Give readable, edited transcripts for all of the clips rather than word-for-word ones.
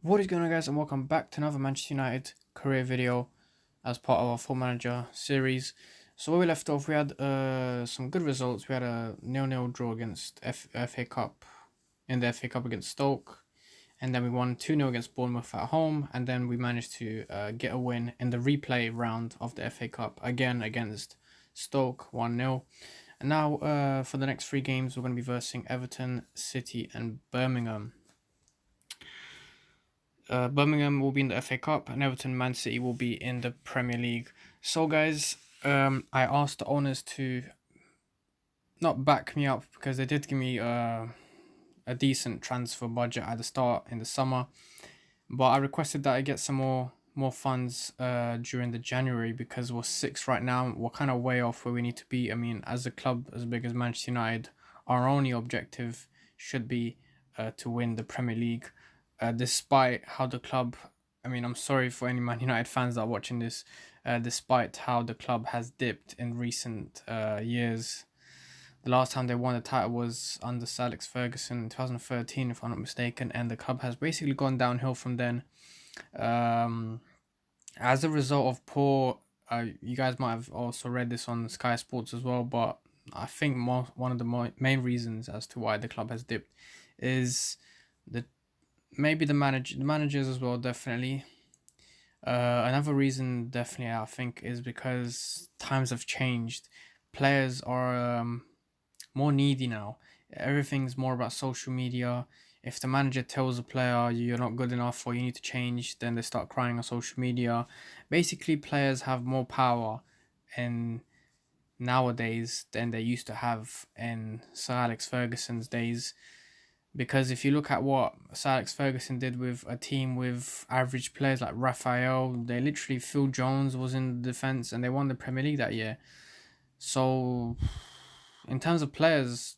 What is going on, guys, and welcome back to another Manchester United career video as part of our full manager series. So where we left off, we had some good results. We had a 0-0 draw against FA Cup in the FA Cup against Stoke, and then we won 2-0 against Bournemouth at home, and then we managed to get a win in the replay round of the FA Cup again against Stoke, 1-0. And now for the next three games, we're going to be versing Everton, City, and Birmingham. Birmingham will be in the FA Cup, and Everton, Man City will be in the Premier League. So, guys, I asked the owners to not back me up because they did give me a decent transfer budget at the start in the summer, but I requested that I get some more funds during the January because we're sixth right now. We're kind of way off where we need to be. I mean, as a club as big as Manchester United, our only objective should be to win the Premier League. Despite how the club, I mean, I'm sorry for any Man United fans that are watching this, despite how the club has dipped in recent years. The last time they won the title was under Sir Alex Ferguson in 2013, if I'm not mistaken, and the club has basically gone downhill from then. Um, as a result of poor, you guys might have also read this on Sky Sports as well, but I think one of the main reasons as to why the club has dipped is the maybe the managers as well, definitely. Another reason, definitely, I think, is because times have changed. Players are more needy now. Everything's more about social media. If the manager tells a player you're not good enough or you need to change, then they start crying on social media. Basically, players have more power in nowadays than they used to have in Sir Alex Ferguson's days. Because if you look at what Sir Alex Ferguson did with a team with average players like Raphael, they literally, Phil Jones was in the defence and they won the Premier League that year. So, in terms of players,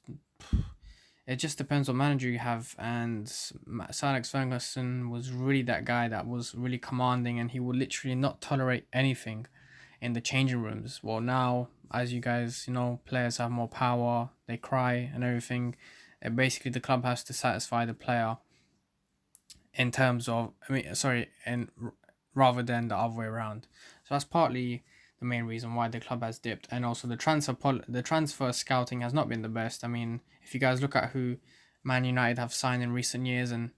it just depends what manager you have. And Sir Alex Ferguson was really that guy that was really commanding, and he would literally not tolerate anything in the changing rooms. Well, now, as you guys know, players have more power, they cry and everything. And basically, the club has to satisfy the player in terms of, and rather than the other way around. So that's partly the main reason why the club has dipped, and also the transfer scouting has not been the best. I mean, if you guys look at who Man United have signed in recent years and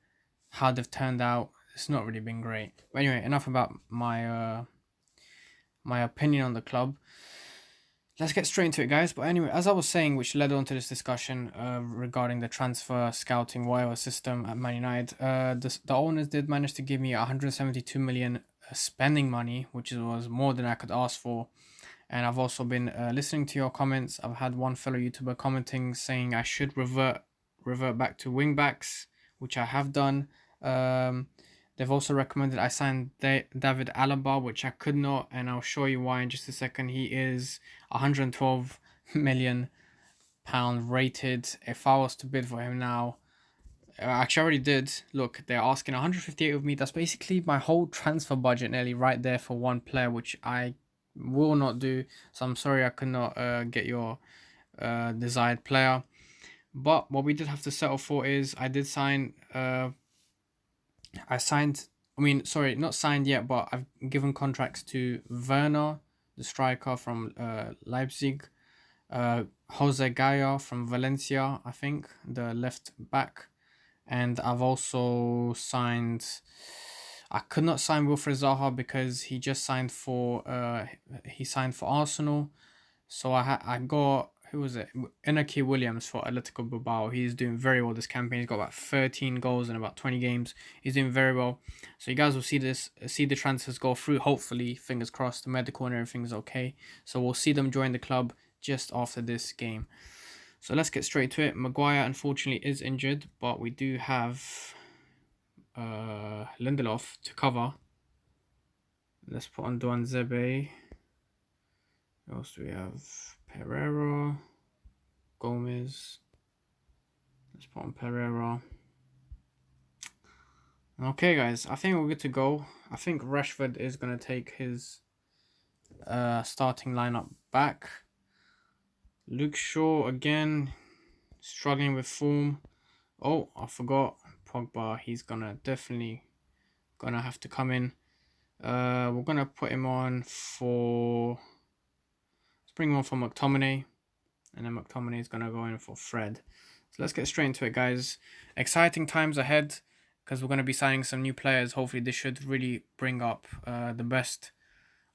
how they've turned out, it's not really been great. But anyway, enough about my opinion on the club. Let's get straight into it, guys. But anyway, as I was saying, which led on to this discussion regarding the transfer scouting whatever system at Man United, the owners did manage to give me 172 million spending money, which was more than I could ask for. And I've also been listening to your comments. I've had one fellow YouTuber commenting saying I should revert back to wing backs, which I have done. They've also recommended I sign David Alaba, which I could not, and I'll show you why in just a second. He is 112 million pound rated. If I was to bid for him now, actually I already did. Look, they're asking 158 of me. That's basically my whole transfer budget nearly right there for one player, which I will not do. So I'm sorry I could not get your desired player. But what we did have to settle for is I did sign I signed. I mean, sorry, not signed yet, but I've given contracts to Werner, the striker from Leipzig, Jose Gaya from Valencia, I think, the left back, and I've also signed. I could not sign Wilfred Zaha because he signed for Arsenal, so I got, who was it? Inaki Williams for Atletico Bilbao. He's doing very well this campaign. He's got about 13 goals in about 20 games. He's doing very well. So you guys will see the transfers go through. Hopefully, fingers crossed, the medical and everything is okay. So we'll see them join the club just after this game. So let's get straight to it. Maguire unfortunately is injured, but we do have Lindelof to cover. Let's put on Duan Zebe. What else do we have? Pereira, Gomez. Let's put on Pereira. Okay, guys, I think we're good to go. I think Rashford is going to take his starting lineup back. Luke Shaw, again, struggling with form. Oh, I forgot Pogba. He's going to definitely gonna have to come in. We're gonna put him on for. Let's bring him on for McTominay, and then McTominay is gonna go in for Fred. So let's get straight into it, guys. Exciting times ahead because we're gonna be signing some new players. Hopefully, this should really bring up the best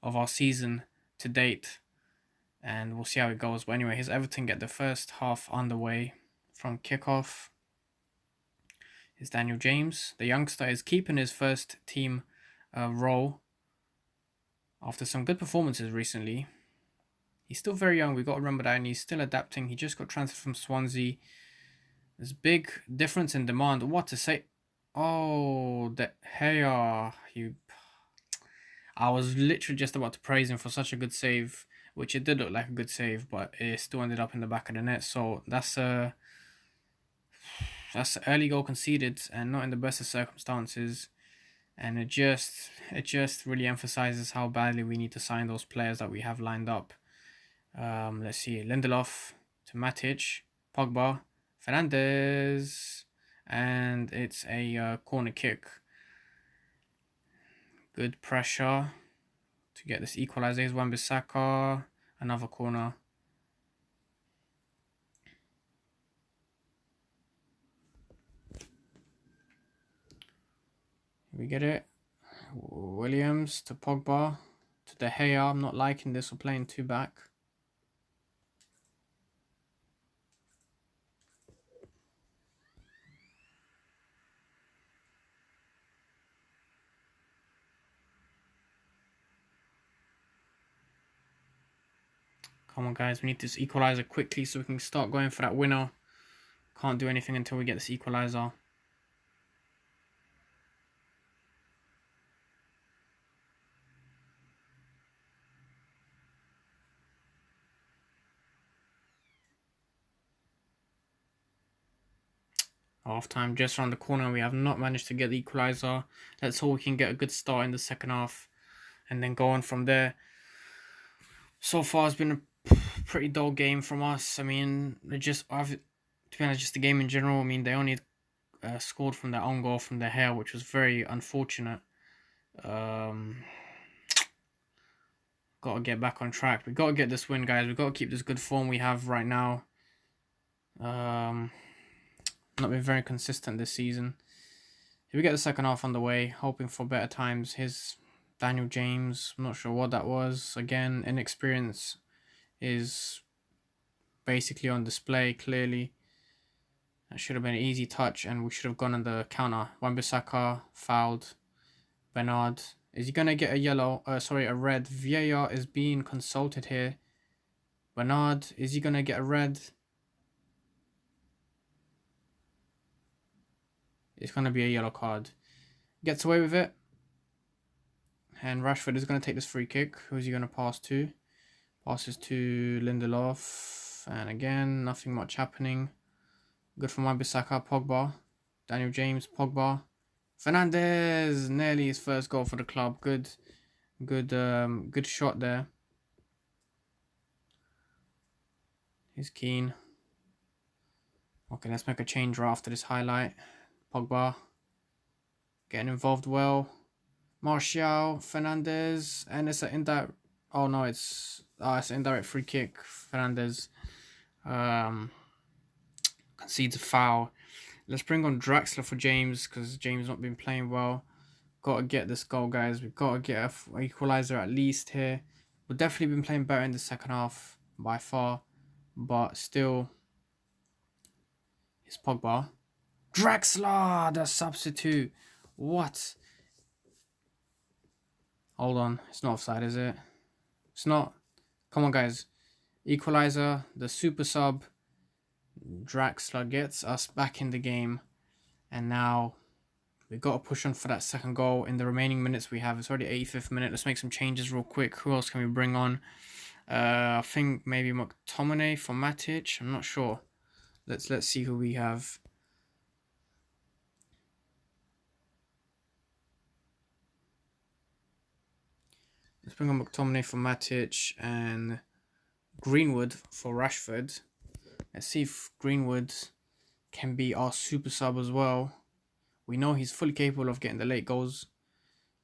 of our season to date, and we'll see how it goes. But anyway, here's Everton get the first half underway from kickoff. Is Daniel James. The youngster is keeping his first team role after some good performances recently. He's still very young, we've got to remember that, and he's still adapting. He just got transferred from Swansea. There's big difference in demand. What to say? Oh, I was literally just about to praise him for such a good save, which it did look like a good save, but it still ended up in the back of the net. So that's an early goal conceded and not in the best of circumstances. And it just really emphasizes how badly we need to sign those players that we have lined up. Let's see, Lindelof to Matic, Pogba, Fernandes, and it's a corner kick. Good pressure to get this equalizer. Is Wan-Bissaka, another corner. We get it. Williams to Pogba to De Gea. I'm not liking this. We're playing two back. Come on, guys. We need this equalizer quickly so we can start going for that winner. Can't do anything until we get this equalizer. Half time just around the corner. We have not managed to get the equalizer. Let's hope we can get a good start in the second half and then go on from there. So far, it's been a pretty dull game from us. I mean, to be honest, just the game in general. I mean, they only scored from their own goal from their hair, which was very unfortunate. Got to get back on track. We got to get this win, guys. We got to keep this good form we have right now. Not been very consistent this season. If we get the second half on the way, hoping for better times. Here's Daniel James. I'm not sure what that was. Again, inexperience is basically on display clearly. That should have been an easy touch, and we should have gone on the counter. Wan-Bissaka fouled. Bernard. Is he gonna get a yellow? A red. VAR is being consulted here. Bernard, is he gonna get a red? It's gonna be a yellow card. Gets away with it. And Rashford is gonna take this free kick. Who's he gonna pass to? Passes to Lindelof. And again, nothing much happening. Good for Wan-Bissaka. Pogba. Daniel James. Pogba. Fernandes, nearly his first goal for the club. Good shot there. He's Keane. Okay, let's make a change right after this highlight. Pogba getting involved well. Martial, Fernandes, and it's an indirect. Oh no, it's an indirect free kick. Fernandes concedes a foul. Let's bring on Draxler for James because James not been playing well. Got to get this goal, guys. We've got to get an equalizer at least here. We've definitely been playing better in the second half by far, but still, it's Pogba. Draxler, the substitute. What? Hold on. It's not offside, is it? It's not. Come on, guys. Equalizer, the super sub. Draxler gets us back in the game. And now we've got to push on for that second goal in the remaining minutes we have. It's already 85th minute. Let's make some changes real quick. Who else can we bring on? I think maybe McTominay for Matic. I'm not sure. Let's see who we have. Let's bring on McTominay for Matic and Greenwood for Rashford. Let's see if Greenwood can be our super sub as well. We know he's fully capable of getting the late goals.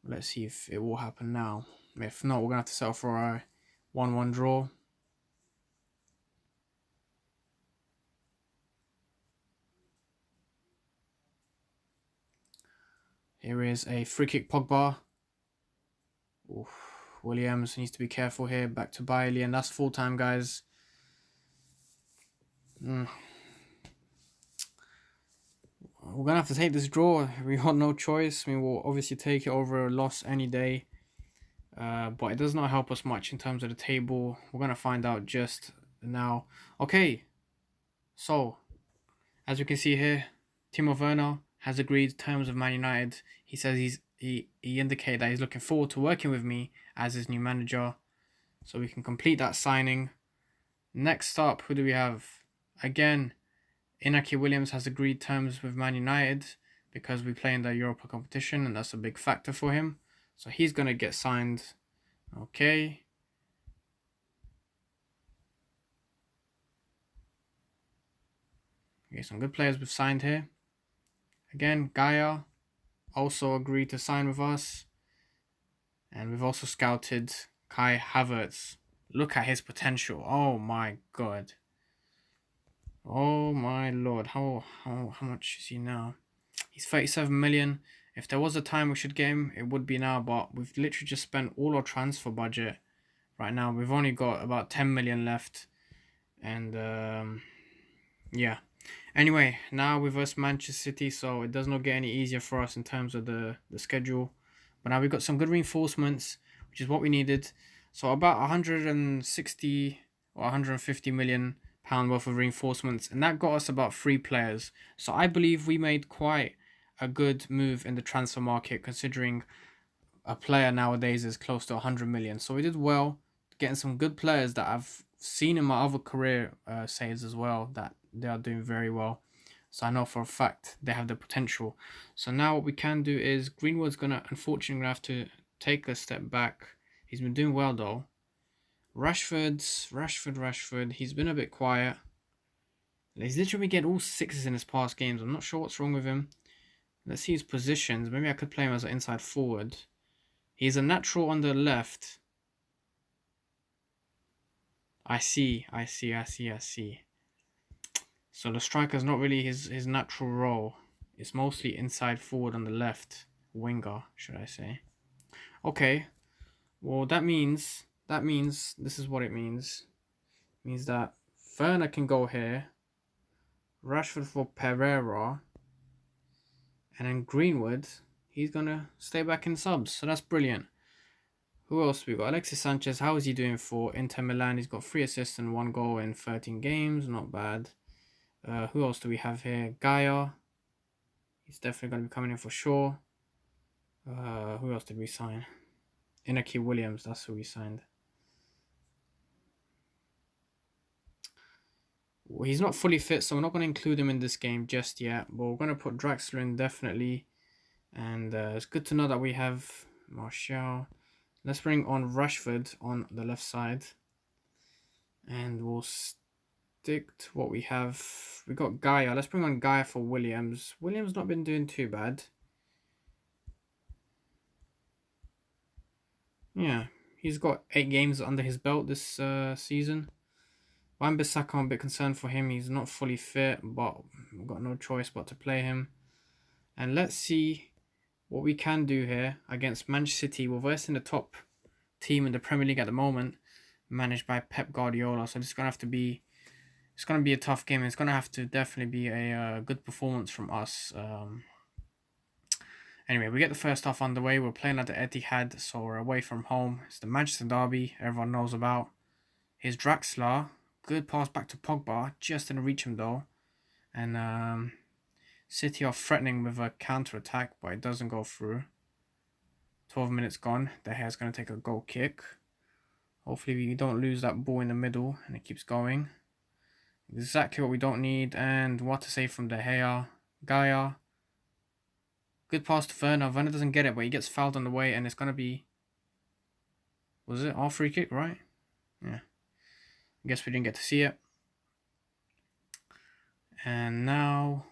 Let's see if it will happen now. If not, we're going to have to settle for a 1-1 draw. Here is a free kick, Pogba. Oof. Williams needs to be careful here. Back to Bailey, and that's full time, guys. We're going to have to take this draw. We got no choice. I mean, we'll obviously take it over a loss any day. But it does not help us much in terms of the table. We're going to find out just now. Okay, so as we can see here, Timo Werner has agreed terms of Man United. He says he indicated that he's looking forward to working with me as his new manager. So we can complete that signing. Next up, who do we have? Again, Inaki Williams has agreed terms with Man United because we play in the Europa competition, and that's a big factor for him. So he's going to get signed. Okay. Okay, some good players we've signed here. Again, Gaia also agreed to sign with us. And we've also scouted Kai Havertz. Look at his potential. Oh my god. Oh my lord. How much is he now? He's 37 million. If there was a time we should get him, it would be now. But we've literally just spent all our transfer budget right now. We've only got about 10 million left. And yeah. Anyway, now we versus Manchester City, so it does not get any easier for us in terms of the schedule. But now we've got some good reinforcements, which is what we needed. So about 160 or 150 million pound worth of reinforcements, and that got us about 3 players. So I believe we made quite a good move in the transfer market, considering a player nowadays is close to 100 million. So we did well getting some good players that I've seen in my other career saves as well, that they are doing very well. So I know for a fact they have the potential. So now what we can do is Greenwood's gonna unfortunately have to take a step back. He's been doing well though. Rashford. He's been a bit quiet. He's literally getting all 6s in his past games. I'm not sure what's wrong with him. Let's see his positions. Maybe I could play him as an inside forward. He's a natural on the left. I see. So the striker's not really his natural role. It's mostly inside forward on the left. Winger, should I say. Okay. Well, that means this is what it means. It means that Werner can go here. Rashford for Pereira. And then Greenwood, he's going to stay back in subs. So that's brilliant. Who else we got? Alexis Sanchez. How is he doing for Inter Milan? He's got 3 assists and 1 goal in 13 games. Not bad. Who else do we have here? Gaia. He's definitely going to be coming in for sure. Who else did we sign? Inaki Williams. That's who we signed. Well, he's not fully fit, so we're not going to include him in this game just yet. But we're going to put Draxler in definitely. And it's good to know that we have Martial. Let's bring on Rashford on the left side. And we'll stick to what we have. We got Gaia. Let's bring on Gaia for Williams. Williams not been doing too bad. Yeah, he's got 8 games under his belt this season. Wan-Bissaka, I'm a bit concerned for him. He's not fully fit, but we've got no choice but to play him. And let's see what we can do here against Manchester City. We're versing the top team in the Premier League at the moment, managed by Pep Guardiola. So it's going to be a tough game. It's going to have to definitely be a good performance from us. Anyway, we get the first half underway. We're playing at the Etihad, so we're away from home. It's the Manchester derby everyone knows about. Here's Draxler. Good pass back to Pogba. Just didn't reach him though. And City are threatening with a counter-attack, but it doesn't go through. 12 minutes gone. De Gea's going to take a goal kick. Hopefully we don't lose that ball in the middle and it keeps going. Exactly what we don't need. And what a save from De Gea. Gaia. Good pass to Werner. Werner doesn't get it, but he gets fouled on the way, and it's going to be... Was it our free kick, right? Yeah. I guess we didn't get to see it. And now...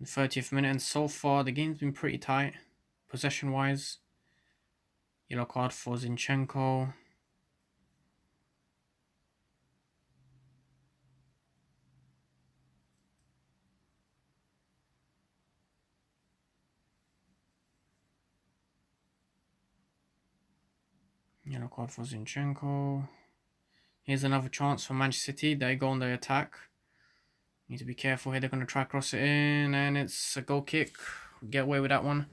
30th minute, and so far the game's been pretty tight, possession-wise. Yellow card for Zinchenko. Yellow card for Zinchenko. Here's another chance for Manchester City. They go on the attack. Need to be careful here. They're going to try cross it in, and it's a goal kick. Get away with that one.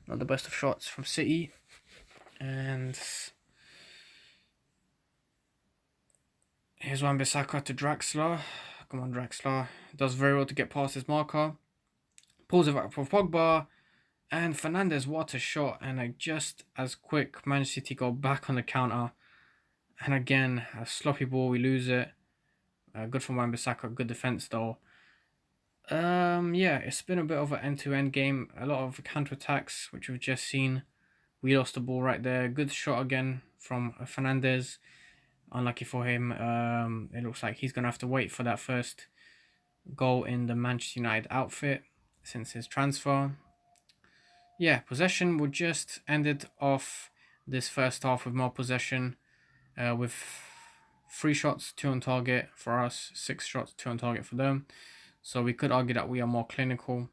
Not the best of shots from City. And here's Wan-Bissaka to Draxler. Come on, Draxler. Does very well to get past his marker. Pulls it back for Pogba. And Fernandes, what a shot. And just as quick, Man City go back on the counter. And again, a sloppy ball. We lose it. Good from Wan-Bissaka. Good defense, though. Yeah, it's been a bit of an end-to-end game. A lot of counter-attacks, which we've just seen. We lost the ball right there. Good shot again from Fernandes. Unlucky for him. It looks like he's going to have to wait for that first goal in the Manchester United outfit since his transfer. Yeah, possession would just ended off this first half with more possession. With 3 shots, 2 on target for us, 6 shots, 2 on target for them. So we could argue that we are more clinical.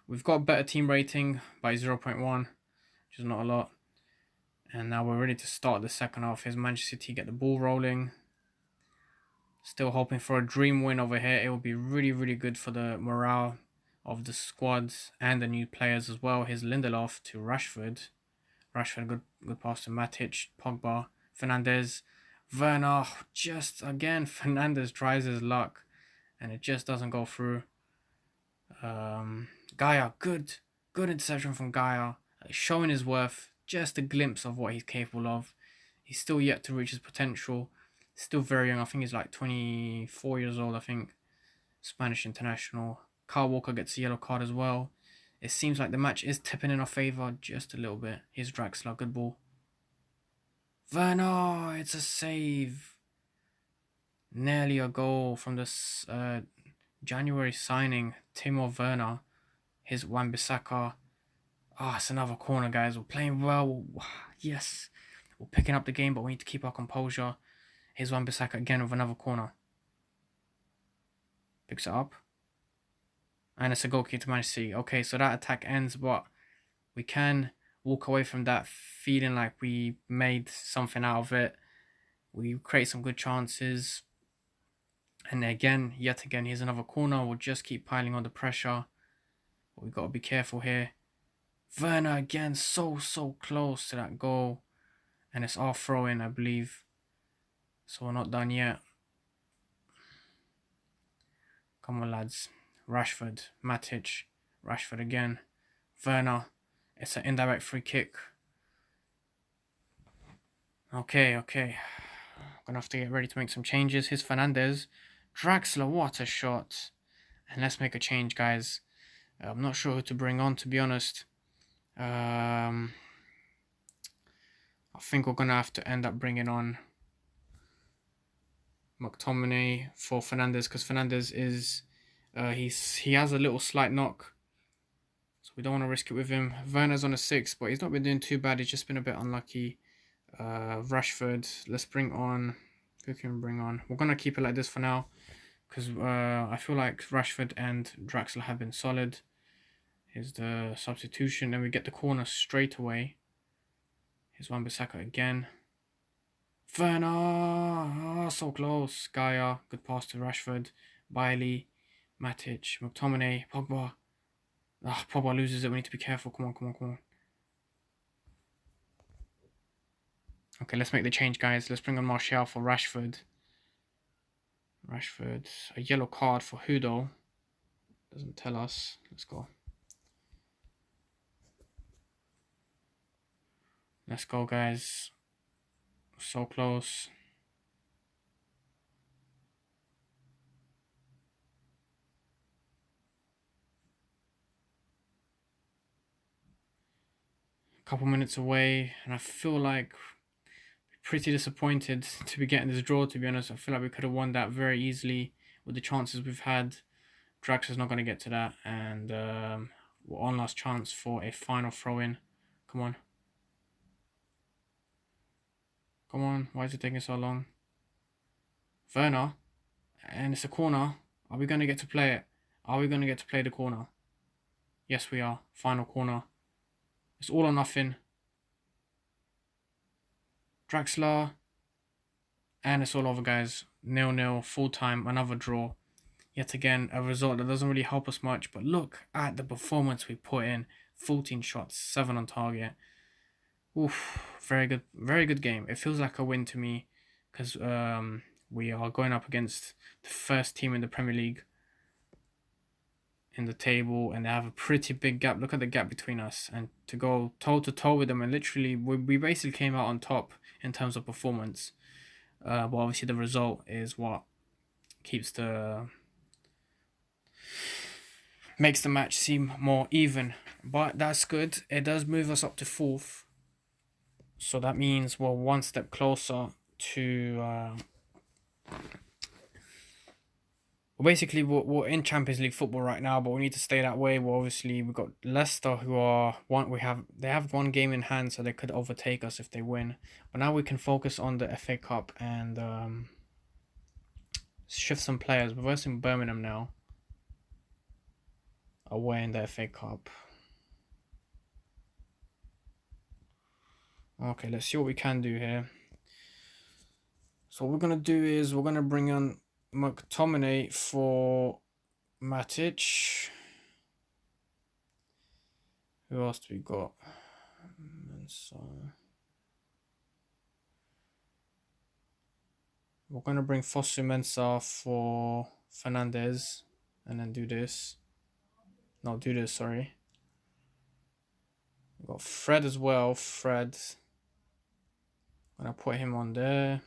We've got better team rating by 0.1, which is not a lot. And now we're ready to start the second half. Here's Manchester City get the ball rolling. Still hoping for a dream win over here. It will be really, really good for the morale of the squads and the new players as well. Here's Lindelof to Rashford. Rashford, good pass to Matic, Pogba, Fernandes, Werner. Just again, Fernandes tries his luck, and it just doesn't go through. Gaia, good interception from Gaia, showing his worth. Just a glimpse of what he's capable of. He's still yet to reach his potential. Still very young. I think he's like 24 years old. I think Spanish international. Kyle Walker gets a yellow card as well. It seems like the match is tipping in our favour just a little bit. Here's Draxler, good ball. Werner, it's a save. Nearly a goal from this January signing, Timo Werner. Here's Wan-Bissaka. It's another corner, guys. We're playing well. Yes. We're picking up the game, but we need to keep our composure. Here's Wan-Bissaka again with another corner. Picks it up. And it's a goal kick to Manchester City. Okay, so that attack ends, but we can walk away from that feeling like we made something out of it. We create some good chances. And yet again, here's another corner. We'll just keep piling on the pressure. But we've got to be careful here. Werner again, so close to that goal. And it's our throw-in, I believe. So we're not done yet. Come on, lads. Rashford, Matic, Rashford again. Werner. It's an indirect free kick. Okay. Gonna have to get ready to make some changes. Here's Fernandes. Draxler, what a shot. And let's make a change, guys. I'm not sure who to bring on, to be honest. I think we're gonna have to end up bringing on McTominay for Fernandes, because Fernandes is he has a little slight knock, so we don't want to risk it with him. Werner's on a 6, but he's not been doing too bad. He's just been a bit unlucky. Rashford, let's bring on. Who can we bring on? We're gonna keep it like this for now, because I feel like Rashford and Draxler have been solid. Here's the substitution, and we get the corner straight away. Here's Wan-Bissaka again. Werner, so close. Gaia, good pass to Rashford. Bailey, Matic, McTominay, Pogba. Pogba loses it. We need to be careful. Come on. Okay, let's make the change, guys. Let's bring on Martial for Rashford. Rashford, a yellow card for Hudo. Doesn't tell us. Let's go. Let's go, guys. So close. A couple minutes away, and I feel like pretty disappointed to be getting this draw, to be honest. I feel like we could have won that very easily with the chances we've had. Drax is not going to get to that, and one last chance for a final throw-in. Come on. Come on, why is it taking so long? Werner, and it's a corner. Are we going to get to play it? Are we going to get to play the corner? Yes, we are. Final corner. It's all or nothing. Draxler. And it's all over, guys. 0-0, full time, another draw. Yet again, a result that doesn't really help us much. But look at the performance we put in. 14 shots, 7 on target. Oof, very good game. It feels like a win to me because we are going up against the first team in the Premier League in the table, and they have a pretty big gap. Look at the gap between us, and to go toe to toe with them, and literally we basically came out on top in terms of performance. But obviously the result is what makes the match seem more even. But that's good. It does move us up to 4th. So that means we're one step closer to basically we're in Champions League football right now, but we need to stay that way. We've got Leicester who are they have one game in hand, so they could overtake us if they win. But now we can focus on the FA Cup and shift some players. We're versing Birmingham now, away in the FA Cup. Okay, let's see what we can do here. So what we're gonna do is we're gonna bring on McTominay for Matic. Who else do we got? So we're gonna bring Fosu Mensah for Fernandez, and then do this. No, do this. Sorry. We got Fred as well. Fred. I'm gonna put him on there.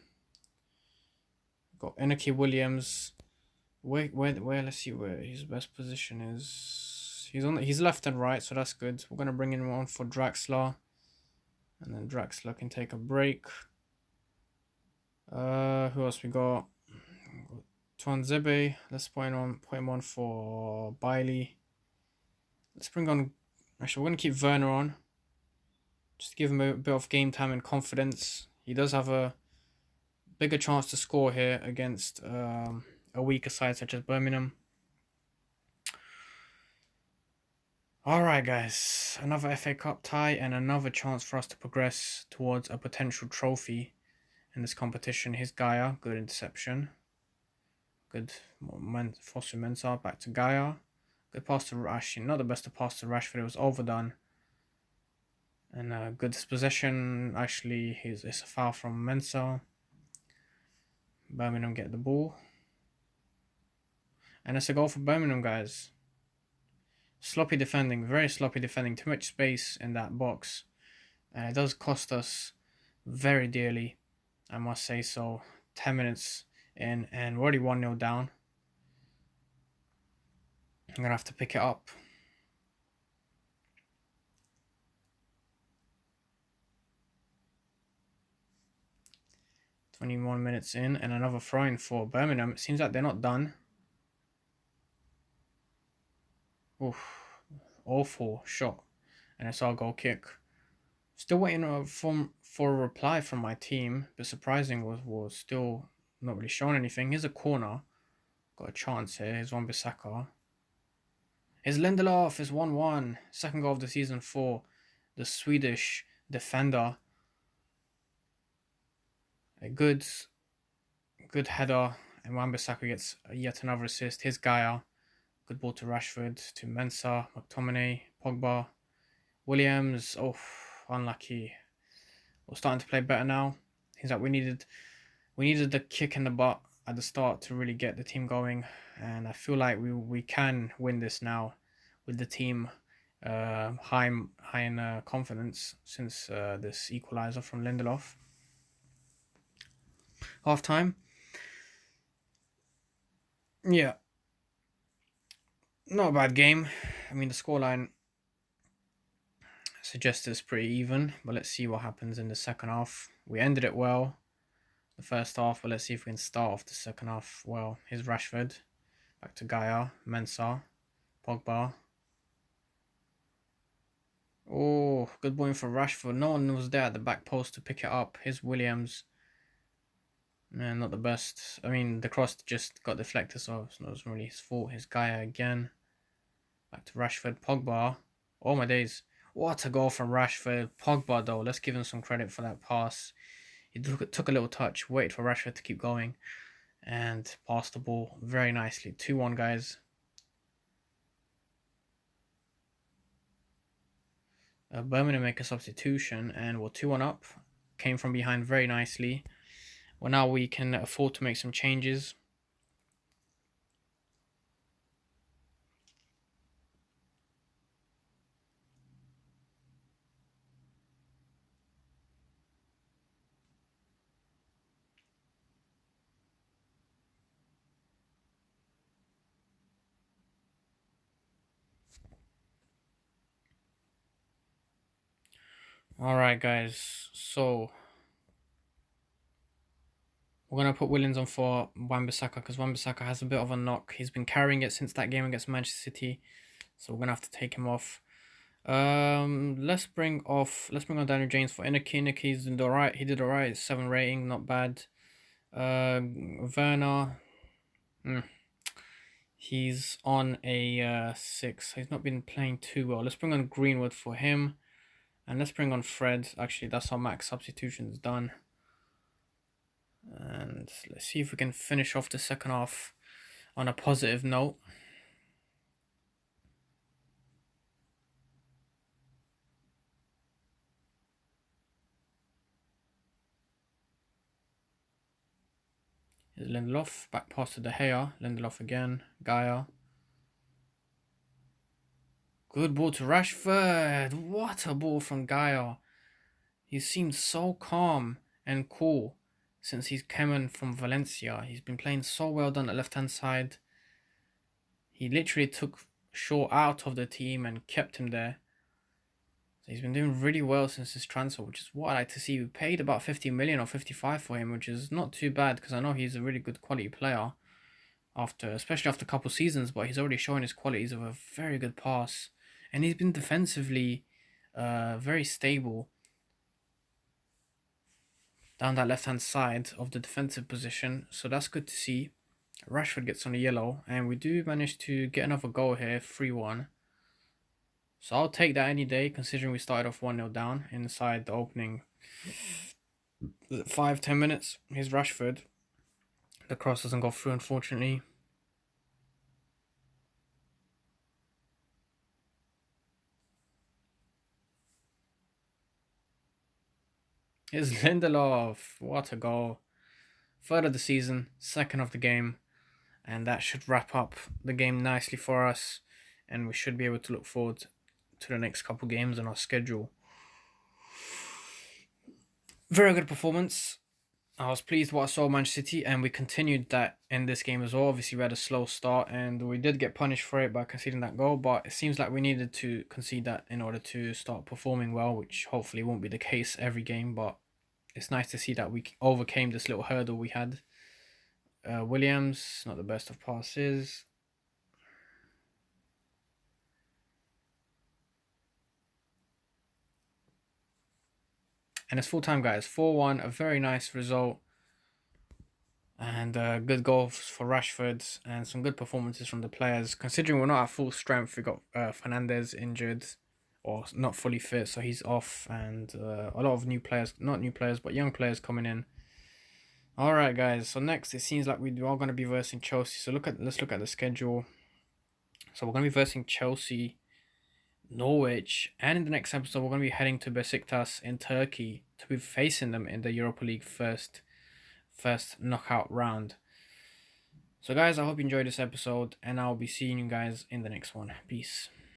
Got Inaki Williams. Where? Let's see where his best position is. He's left and right, so that's good. We're gonna bring him on for Draxler, and then Draxler can take a break. Who else we got? Tuanzebe. Let's put him on for Bailey. Let's bring on. Actually, we're gonna keep Werner on, just to give him a bit of game time and confidence. He does have a bigger chance to score here against a weaker side such as Birmingham. Alright guys, another FA Cup tie and another chance for us to progress towards a potential trophy in this competition. Here's Gaia, good interception. Good Fosu Mensah, back to Gaia. Good pass to Rashford, not the best of pass to Rashford, it was overdone. And good dispossession, actually it's a foul from Mensah. Birmingham get the ball. And it's a goal for Birmingham, guys. Sloppy defending, very sloppy defending. Too much space in that box. And it does cost us very dearly, I must say so. 10 minutes in and we're already 1-0 down. I'm going to have to pick it up. "21 minutes in and another throw-in for Birmingham. It seems like they're not done. Oof, awful shot, and it's our goal kick. Still waiting for a reply from my team. But surprising was still not really showing anything. Here's a corner. Got a chance here. Here's Wan-Bissaka. Here's Lindelof. It's 1-1. Second goal of the season for the Swedish defender. A good header, and Wan-Bissaka gets yet another assist. Here's Gaia. Good ball to Rashford, to Mensah, McTominay, Pogba, Williams. Oh, unlucky. We're starting to play better now. Seems like we needed the kick in the butt at the start to really get the team going, and I feel like we can win this now with the team high in confidence since this equalizer from Lindelof. Half time. Yeah. Not a bad game. I mean, the scoreline suggests it's pretty even, but let's see what happens in the second half. We ended it well, the first half, but let's see if we can start off the second half well. Here's Rashford. Back to Gaia, Mensah, Pogba. Oh, good ball in for Rashford. No one was there at the back post to pick it up. Here's Williams. Man, not the best. I mean, the cross just got deflected, so it wasn't really his fault. Here's Gaia again. Back to Rashford, Pogba. Oh my days. What a goal from Rashford. Pogba, though, let's give him some credit for that pass. He took a little touch, waited for Rashford to keep going, and passed the ball very nicely. 2-1, guys. Birmingham make a substitution, and we're 2-1 up. Came from behind very nicely. Well, now we can afford to make some changes. Alright, guys. So, we're going to put Williams on for Wan-Bissaka because Wan-Bissaka has a bit of a knock. He's been carrying it since that game against Manchester City. So, we're going to have to take him off. Let's bring on Daniel James for Inaki. Inaki's did alright. He did alright. 7 rating, not bad. Werner. He's on a 6. He's not been playing too well. Let's bring on Greenwood for him. And let's bring on Fred. Actually, that's our max substitutions done. And let's see if we can finish off the second half on a positive note. Here's Lindelof. Back pass to De Gea. Lindelof again. Gaia. Good ball to Rashford. What a ball from Gaia. He seemed so calm and cool since he's come in from Valencia. He's been playing so well down the left-hand side. He literally took Shaw out of the team and kept him there. So he's been doing really well since his transfer, which is what I like to see. We paid about 50 million or 55 for him, which is not too bad because I know he's a really good quality player. Especially after a couple seasons, but he's already showing his qualities of a very good pass. And he's been defensively very stable down that left-hand side of the defensive position. So that's good to see. Rashford gets on a yellow. And we do manage to get another goal here. 3-1. So I'll take that any day, considering we started off 1-0 down inside the opening 5-10 minutes. Here's Rashford. The cross doesn't go through, unfortunately. Here's Lindelof. What a goal. Third of the season, second of the game. And that should wrap up the game nicely for us. And we should be able to look forward to the next couple games on our schedule. Very good performance. I was pleased what I saw Manchester City, and we continued that in this game as well. Obviously, we had a slow start, and we did get punished for it by conceding that goal, but it seems like we needed to concede that in order to start performing well, which hopefully won't be the case every game, but it's nice to see that we overcame this little hurdle we had. Williams, not the best of passes. And it's full time, guys. 4-1, a very nice result. And good goals for Rashford and some good performances from the players. Considering we're not at full strength, we got Fernandez injured or not fully fit, so he's off. And a lot of new players, not new players, but young players coming in. All right, guys. So next, it seems like we are going to be versing Chelsea. So let's look at the schedule. So we're going to be versing Chelsea, Norwich, and in the next episode, we're going to be heading to Besiktas in Turkey to be facing them in the Europa League first knockout round. So guys, I hope you enjoyed this episode, and I'll be seeing you guys in the next one. Peace.